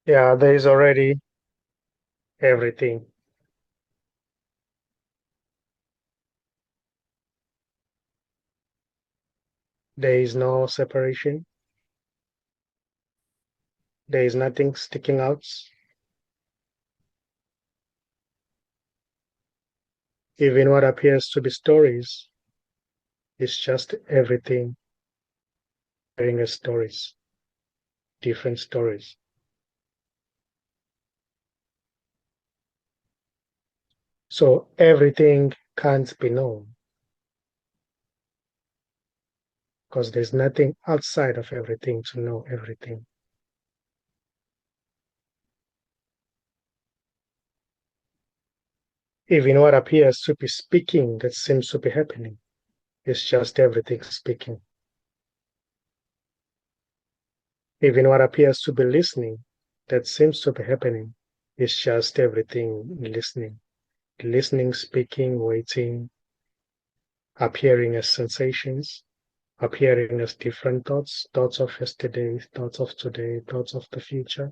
Yeah, there is already everything. There is no separation. There is nothing sticking out. Even what appears to be stories is just everything hearing as stories, different stories. So everything can't be known because there's nothing outside of everything to know everything. Even what appears to be speaking that seems to be happening is just everything speaking. Even what appears to be listening that seems to be happening is just everything listening. Listening, speaking, waiting, appearing as sensations, appearing as different thoughts, thoughts of yesterday, thoughts of today, thoughts of the future.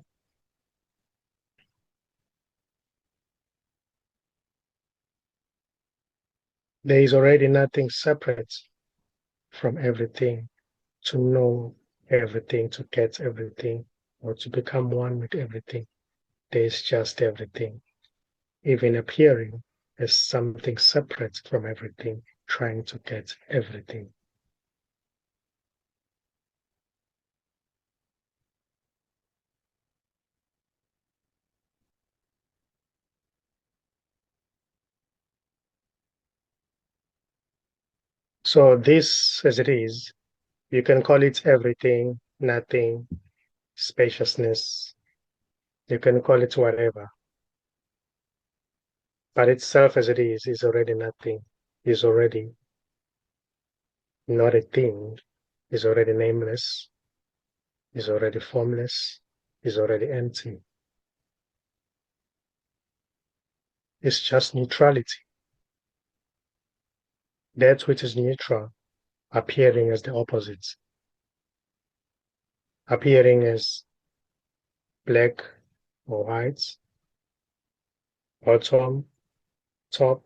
There is already nothing separate from everything to know everything, to get everything, or to become one with everything. There is just everything, even appearing as something separate from everything, trying to get everything. So, this as it is, you can call it everything, nothing, spaciousness, you can call it whatever. But itself as it is already nothing, is already not a thing, is already nameless, is already formless, is already empty. It's just neutrality. That which is neutral appearing as the opposite, appearing as black or white, bottom, top,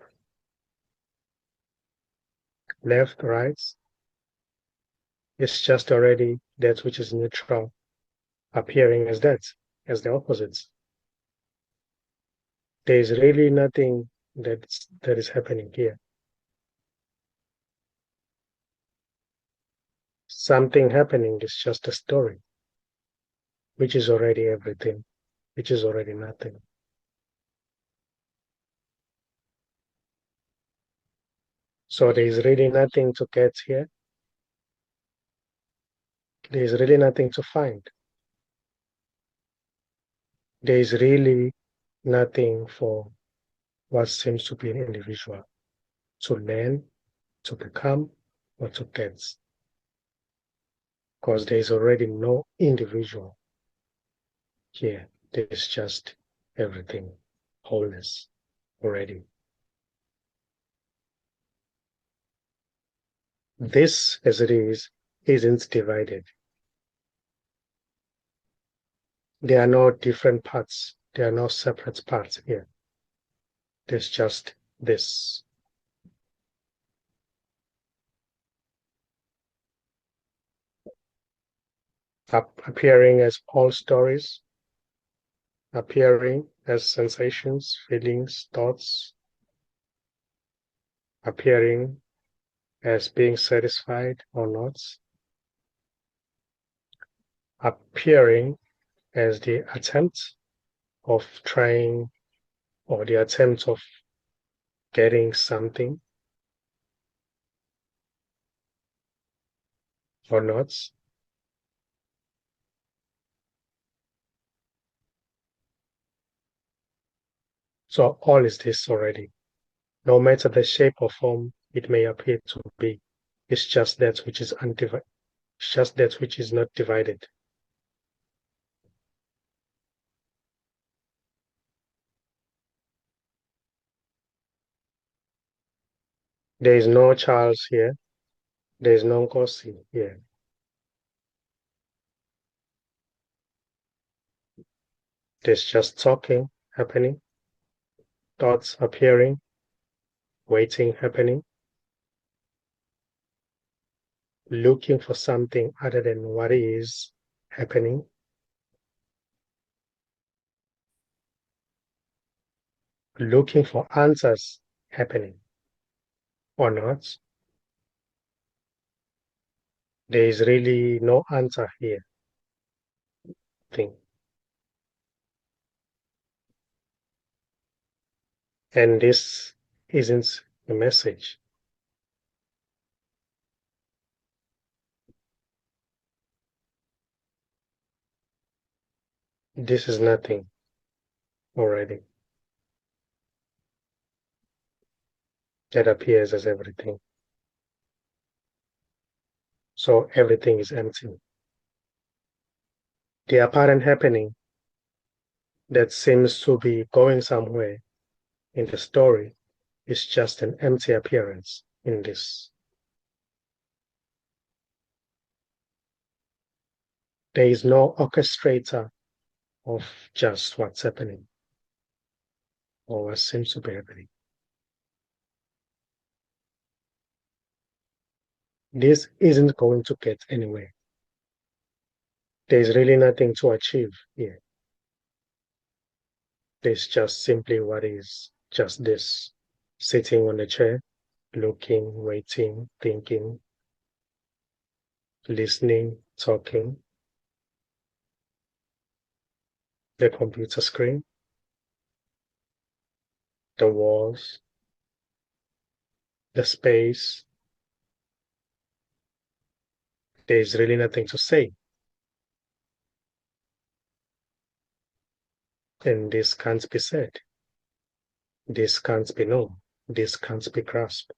left, right. It's just already that which is neutral appearing as that, as the opposite. There is really nothing that is happening here. Something happening is just a story, which is already everything, which is already nothing. So there is really nothing to get here. There is really nothing to find. There is really nothing for what seems to be an individual to learn, to become, or to get, because there is already no individual here. There's just everything, wholeness already. This, as it is, isn't divided. There are no different parts. There are no separate parts here. There's just this. Appearing as all stories, appearing as sensations, feelings, thoughts, appearing as being satisfied or not, appearing as the attempt of trying or the attempt of getting something or not. So all is this already, no matter the shape or form it may appear to be. It's just that which is undivided. It's just that which is not divided. There is no Charles here. There is no Nkosi here. There's just talking happening, thoughts appearing, waiting happening, looking for something other than what is happening, looking for answers happening or not. There is really no answer here. Thing. And this isn't a message. This is nothing already that appears as everything. So everything is empty. The apparent happening that seems to be going somewhere in the story is just an empty appearance in this. There is no orchestrator of just what's happening or what seems to be happening. This isn't going to get anywhere. There's really nothing to achieve here. There's just simply what is, just this, sitting on a chair, looking, waiting, thinking, listening, talking, the computer screen, the walls, the space. There's really nothing to say. And this can't be said. This can't be known. This can't be grasped.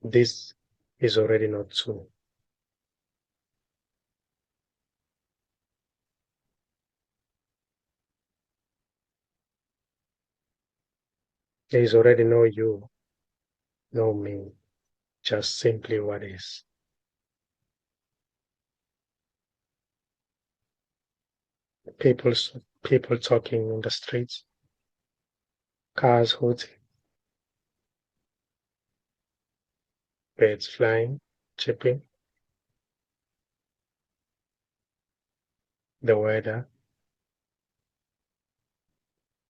This is already not true. There is already no you, no me, just simply what is. People, people talking in the streets, cars hooting, birds flying, chirping, the weather,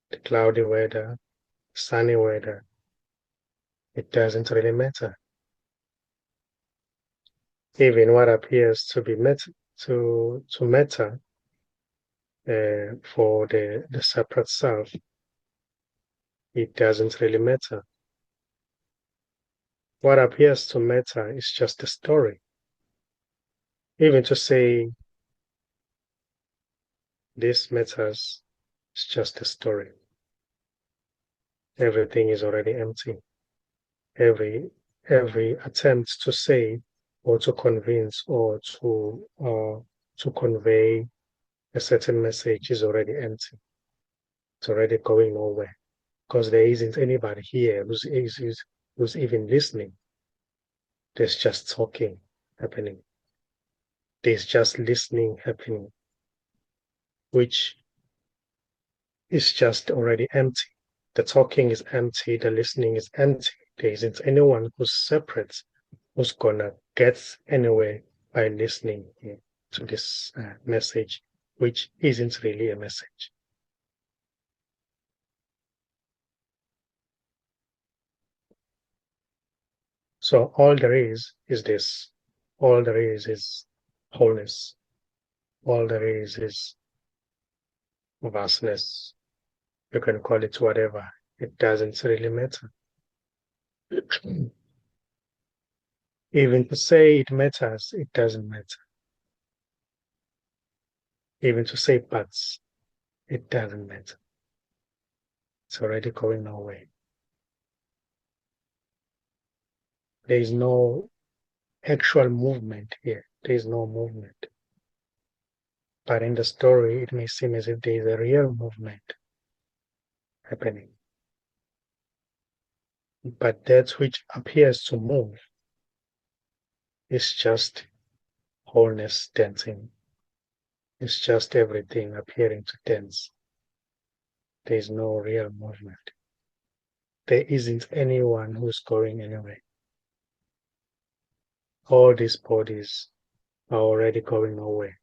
the cloudy weather, sunny weather. It doesn't really matter. Even what appears to be to matter for the separate self, it doesn't really matter. What appears to matter is just a story. Even to say this matters is just a story. Everything is already empty. Every attempt to say or to convince or to convey a certain message is already empty. It's already going nowhere because there isn't anybody here who's even listening. There's just talking happening. There's just listening happening, which is just already empty. The talking is empty, the listening is empty. There isn't anyone who's separate, who's gonna get anywhere by listening to this message, which isn't really a message. So all there is this. All there is wholeness. All there is vastness. You can call it whatever. It doesn't really matter. Even to say it matters, it doesn't matter. Even to say buts, it doesn't matter. It's already going nowhere. There is no actual movement here. There is no movement. But in the story, it may seem as if there is a real movement happening. But that which appears to move is just wholeness dancing It's just everything appearing to tense. There is no real movement. There isn't anyone who's going anywhere. All these bodies are already going nowhere.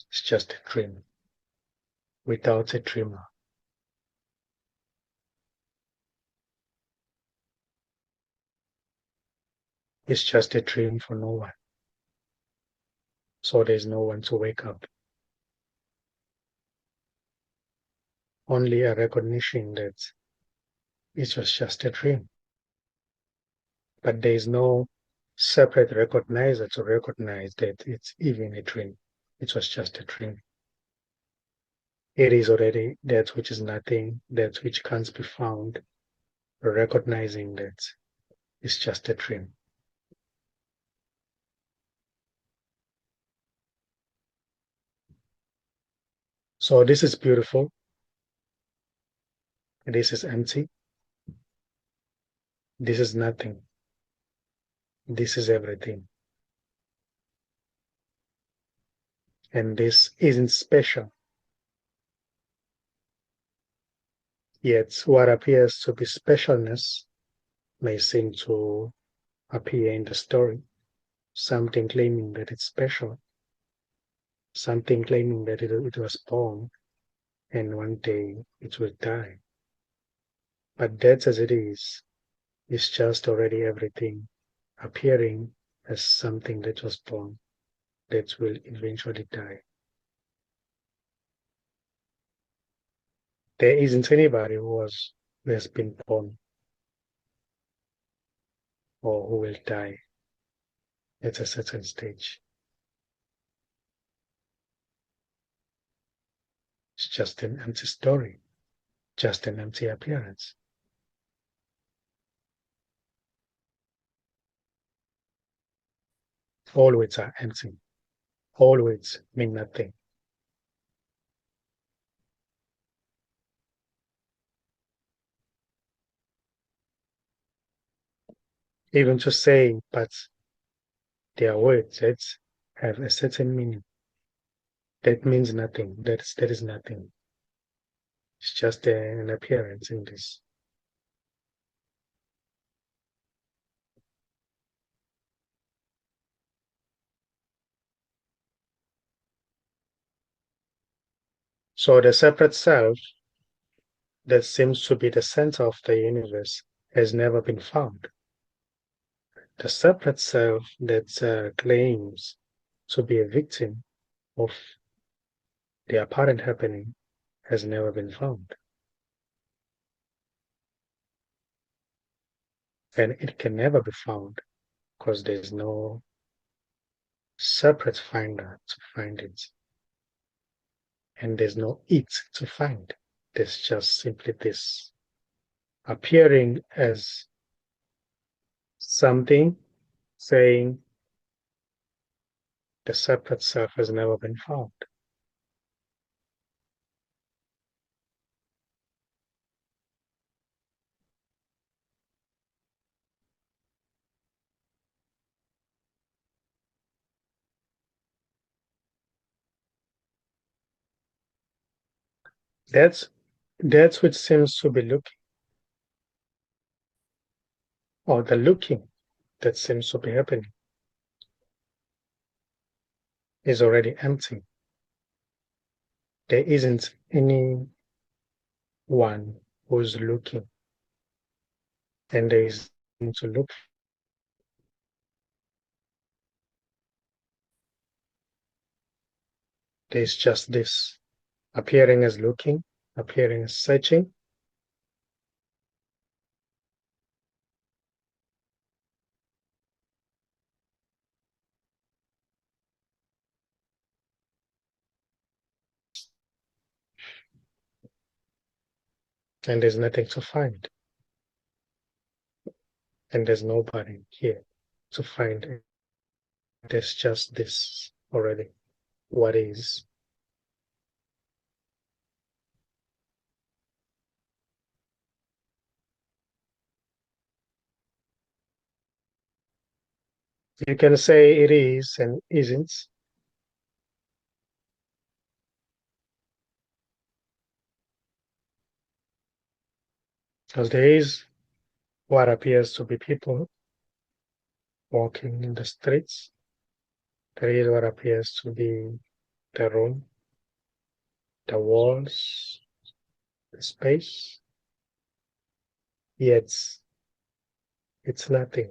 It's just a dream without a dreamer. It's just a dream for no one. So there's no one to wake up. Only a recognition that it was just a dream. But there's no separate recognizer to recognize that it's even a dream. It was just a dream. It is already that which is nothing, that which can't be found, recognizing that it's just a dream. So this is beautiful. This is empty. This is nothing. This is everything. And this isn't special. Yet what appears to be specialness may seem to appear in the story. Something claiming that it's special. Something claiming that it was born and one day it will die. But that as it is just already everything appearing as something that was born that will eventually die. There isn't anybody who has been born or who will die at a certain stage. It's just an empty story, just an empty appearance. All words are empty. All words mean nothing. Even to say, but they are words that have a certain meaning. That means nothing. That is nothing. It's just an appearance in this. So the separate self that seems to be the center of the universe has never been found. The separate self that claims to be a victim of the apparent happening has never been found. And it can never be found because there's no separate finder to find it. And there's no it to find. There's just simply this appearing as something saying the separate self has never been found. That's that's what seems to be looking, or the looking that seems to be happening is already empty. There isn't anyone who's looking, and there is nothing to look. There's just this appearing as looking, appearing as searching, and there's nothing to find, and there's nobody here to find it. There's just this already. What is? You can say it is and isn't. Because there is what appears to be people walking in the streets. There is what appears to be the room, the walls, the space. Yet it's nothing.